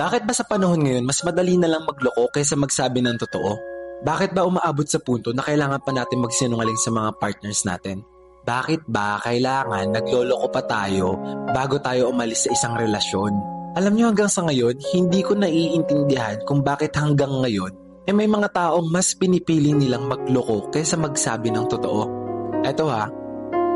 Bakit ba sa panahon ngayon mas madali na lang magloko kaysa magsabi ng totoo? Bakit ba umaabot sa punto na kailangan pa natin magsinungaling sa mga partners natin? Bakit ba kailangan nagloloko pa tayo bago tayo umalis sa isang relasyon? Alam niyo hanggang sa ngayon, hindi ko naiintindihan kung bakit hanggang ngayon may mga taong mas pinipili nilang magloko kaysa magsabi ng totoo. Eto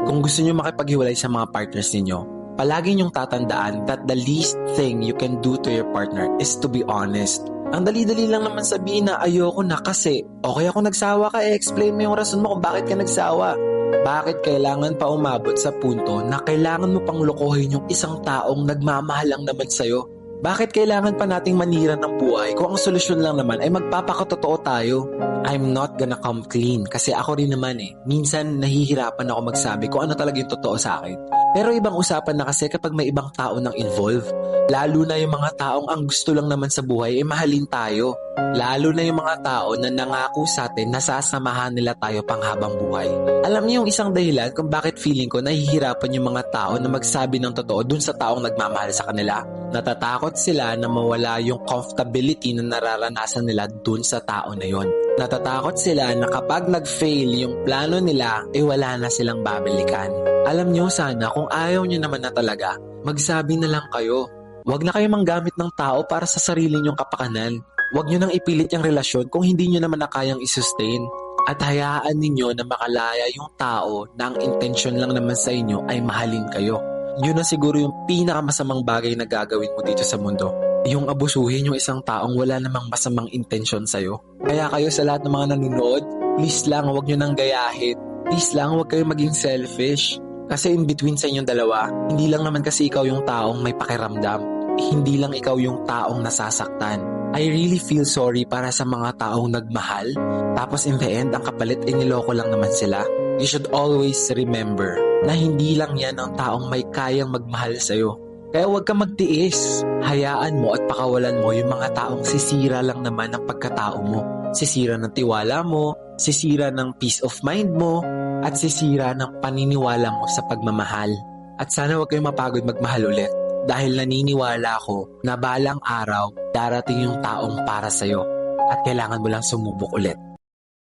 kung gusto niyo makipaghiwalay sa mga partners ninyo, palagi niyong tatandaan that the least thing you can do to your partner is to be honest. Ang dali-dali lang naman sabihin na ayoko na kasi okay ako nagsawa ka, explain mo yung rason mo kung bakit ka nagsawa. Bakit kailangan pa umabot sa punto na kailangan mo pang lokohin yung isang taong nagmamahal lang naman sa'yo? Bakit kailangan pa nating manira ng buhay kung ang solusyon lang naman ay magpapakatotoo tayo? I'm not gonna come clean kasi ako rin naman minsan nahihirapan ako magsabi kung ano talaga yung totoo sa akin. Pero ibang usapan na kasi kapag may ibang tao nang involve. Lalo na yung mga taong ang gusto lang naman sa buhay ay mahalin tayo. Lalo na yung mga tao na nangako sa atin na sasamahan nila tayo panghabang buhay. Alam niyo yung isang dahilan kung bakit feeling ko nahihirapan yung mga tao na magsabi ng totoo dun sa taong nagmamahal sa kanila. Natatakot sila na mawala yung comfortability na nararanasan nila dun sa tao na yon. Natatakot sila na kapag nag-fail yung plano nila, wala na silang babalikan. Alam nyo sana kung ayaw nyo naman na talaga, magsabi na lang kayo. Huwag na kayo manggamit ng tao para sa sarili nyong kapakanan. Huwag nyo nang ipilit yung relasyon kung hindi nyo naman na kayang isustain. At hayaan ninyo na makalaya yung tao na ang intensyon lang naman sa inyo ay mahalin kayo. Yun na siguro yung pinakamasamang bagay na gagawin mo dito sa mundo. Yung abusuhin yung isang taong wala namang masamang intensyon sa'yo. Kaya kayo sa lahat ng mga nanonood, please lang huwag nyo nang gayahin. Please lang huwag kayo maging selfish. Kasi in between sa inyong dalawa, hindi lang naman kasi ikaw yung taong may pakiramdam. Hindi lang ikaw yung taong nasasaktan. I really feel sorry para sa mga taong nagmahal. Tapos in the end, ang kapalit niloko lang naman sila. You should always remember na hindi lang yan ang taong may kayang magmahal sa'yo. Kaya huwag ka magtiis. Hayaan mo at pakawalan mo yung mga taong sisira lang naman ng pagkatao mo. Sisira ng tiwala mo, sisira ng peace of mind mo, at sisira ng paniniwala mo sa pagmamahal. At sana huwag kayong mapagod magmahal ulit. Dahil naniniwala ako na balang araw darating yung taong para sa'yo at kailangan mo lang sumubok ulit.